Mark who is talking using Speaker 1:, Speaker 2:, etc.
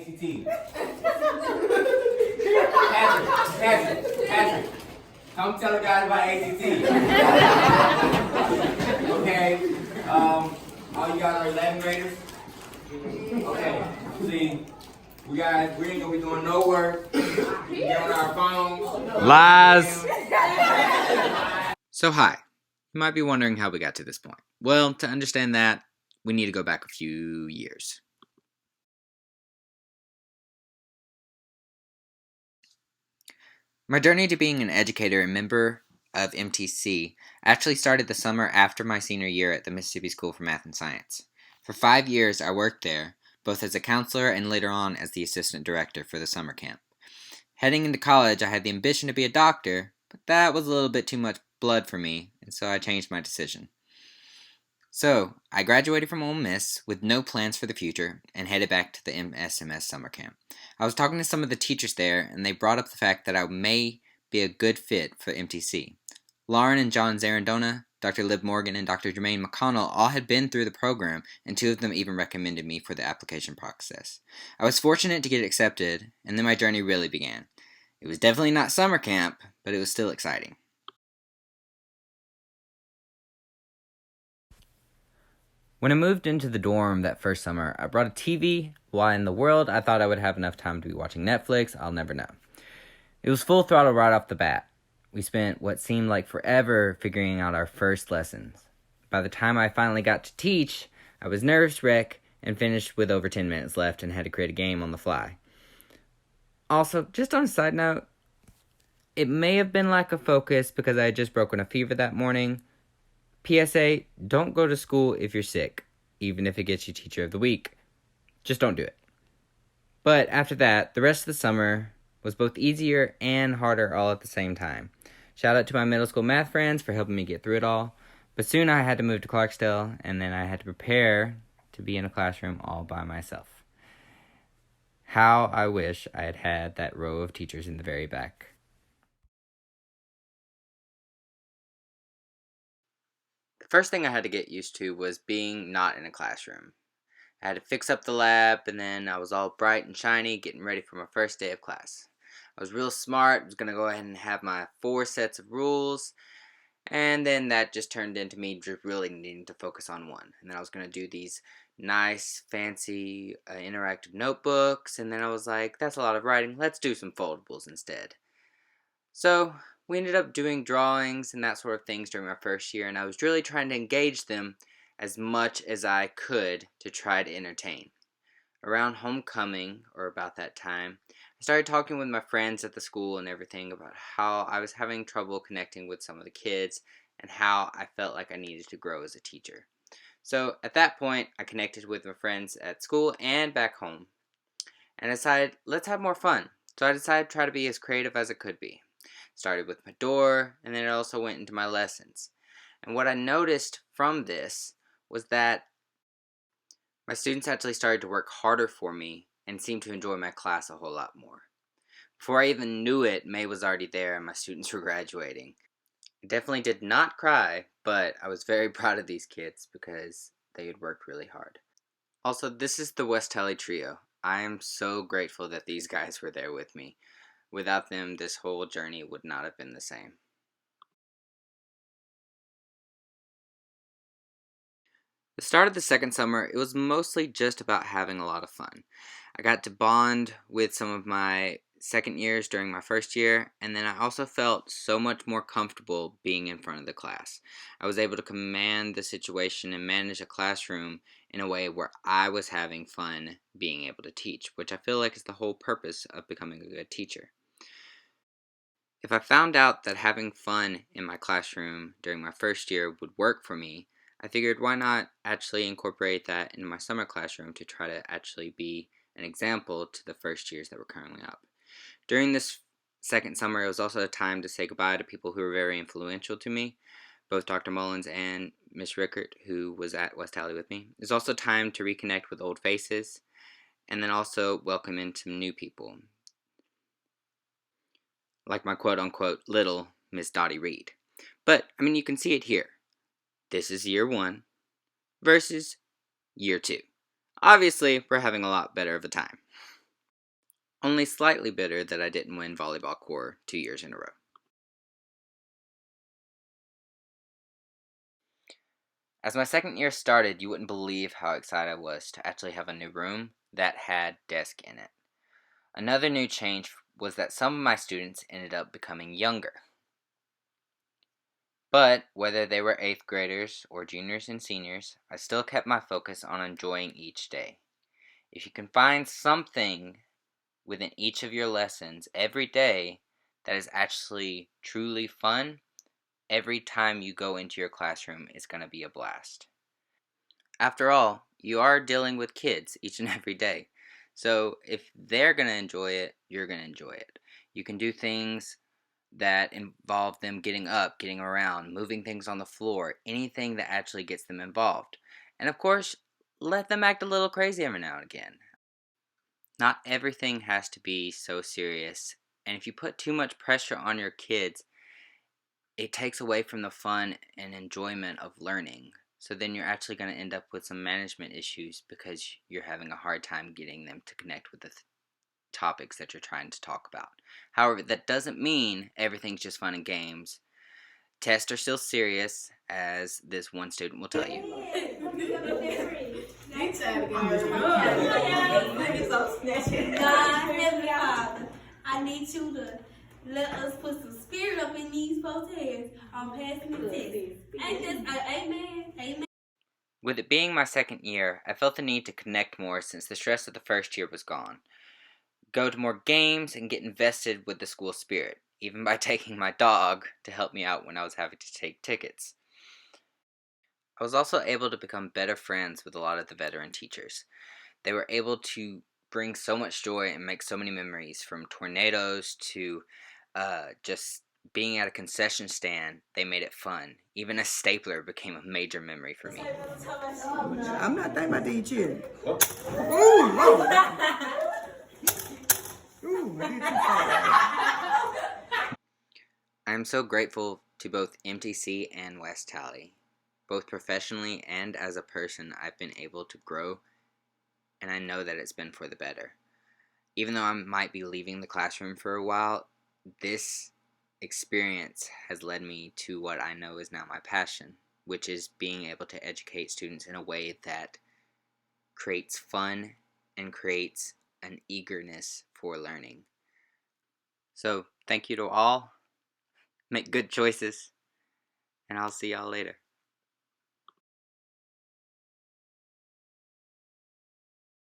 Speaker 1: ATT. Patrick, come tell the guys about ATT. Okay, all you guys are 11th graders? Okay, see, we ain't gonna be doing no work. We get on our phones.
Speaker 2: Lies! So hi, you might be wondering how we got to this point. Well, to understand that, we need to go back a few years. My journey to being an educator and member of MTC actually started the summer after my senior year at the Mississippi School for Math and Science. For 5 years, I worked there, both as a counselor and later on as the assistant director for the summer camp. Heading into college, I had the ambition to be a doctor, but that was a little bit too much blood for me, and so I changed my decision. So, I graduated from Ole Miss with no plans for the future and headed back to the MSMS summer camp. I was talking to some of the teachers there, and they brought up the fact that I may be a good fit for MTC. Lauren and John Zarandona, Dr. Liv Morgan, and Dr. Jermaine McConnell all had been through the program, and 2 of them even recommended me for the application process. I was fortunate to get accepted, and then my journey really began. It was definitely not summer camp, but it was still exciting. When I moved into the dorm that first summer, I brought a TV. Why in the world I thought I would have enough time to be watching Netflix, I'll never know. It was full throttle right off the bat. We spent what seemed like forever figuring out our first lessons. By the time I finally got to teach, I was nervous wreck and finished with over 10 minutes left and had to create a game on the fly. Also, just on a side note, it may have been lack of focus because I had just broken a fever that morning. PSA, don't go to school if you're sick, even if it gets you Teacher of the Week. Just don't do it. But after that, the rest of the summer was both easier and harder all at the same time. Shout out to my middle school math friends for helping me get through it all. But soon I had to move to Clarksdale, and then I had to prepare to be in a classroom all by myself. How I wish I had had that row of teachers in the very back. The first thing I had to get used to was being not in a classroom. I had to fix up the lab, and then I was all bright and shiny, getting ready for my first day of class. I was real smart, was going to go ahead and have my 4 sets of rules, and then that just turned into me just really needing to focus on one. And then I was going to do these nice, fancy, interactive notebooks, and then I was like, that's a lot of writing, let's do some foldables instead. So, we ended up doing drawings and that sort of things during my first year, and I was really trying to engage them as much as I could to try to entertain. Around homecoming, or about that time, I started talking with my friends at the school and everything about how I was having trouble connecting with some of the kids and how I felt like I needed to grow as a teacher. So at that point, I connected with my friends at school and back home and decided, let's have more fun. So I decided to try to be as creative as it could be. Started with my door, and then it also went into my lessons. And what I noticed from this was that my students actually started to work harder for me and seemed to enjoy my class a whole lot more. Before I even knew it, May was already there and my students were graduating. I definitely did not cry, but I was very proud of these kids because they had worked really hard. Also, this is the West Tally Trio. I am so grateful that these guys were there with me. Without them, this whole journey would not have been the same. The start of the second summer, it was mostly just about having a lot of fun. I got to bond with some of my second years during my first year, and then I also felt so much more comfortable being in front of the class. I was able to command the situation and manage a classroom in a way where I was having fun being able to teach, which I feel like is the whole purpose of becoming a good teacher. If I found out that having fun in my classroom during my first year would work for me, I figured why not actually incorporate that into my summer classroom to try to actually be an example to the first years that were currently up. During this second summer, it was also a time to say goodbye to people who were very influential to me, both Dr. Mullins and Miss Rickert, who was at West Tally with me. It was also time to reconnect with old faces, and then also welcome in some new people, like my quote-unquote little Miss Dottie Reed. But, you can see it here. This is year 1 versus year 2. Obviously, we're having a lot better of a time. Only slightly bitter that I didn't win volleyball corps 2 years in a row. As my second year started, you wouldn't believe how excited I was to actually have a new room that had desk in it. Another new change was that some of my students ended up becoming younger. But whether they were 8th graders or juniors and seniors, I still kept my focus on enjoying each day. If you can find something within each of your lessons every day that is actually truly fun, every time you go into your classroom is going to be a blast. After all, you are dealing with kids each and every day. So if they're going to enjoy it, you're going to enjoy it. You can do things that involve them getting up, getting around, moving things on the floor, anything that actually gets them involved. And of course, let them act a little crazy every now and again. Not everything has to be so serious. And if you put too much pressure on your kids, it takes away from the fun and enjoyment of learning. So then you're actually going to end up with some management issues because you're having a hard time getting them to connect with the topics that you're trying to talk about. However, that doesn't mean everything's just fun and games. Tests are still serious, as this one student will tell you.
Speaker 3: I need you to let us put some spirit up in these folks' heads on passing the test. Ain't this amen? Amen.
Speaker 2: With it being my second year, I felt the need to connect more since the stress of the first year was gone. Go to more games and get invested with the school spirit, even by taking my dog to help me out when I was having to take tickets. I was also able to become better friends with a lot of the veteran teachers. They were able to bring so much joy and make so many memories, from tornadoes to just being at a concession stand. They made it fun. Even a stapler became a major memory for me.
Speaker 4: I'm not thinking about the cheering. Ooh, Lord. Ooh, I did too far.
Speaker 2: I am so grateful to both MTC and West Tally. Both professionally and as a person, I've been able to grow, and I know that it's been for the better. Even though I might be leaving the classroom for a while, this experience has led me to what I know is now my passion, which is being able to educate students in a way that creates fun and creates an eagerness for learning. So, thank you to all. Make good choices, and I'll see y'all later.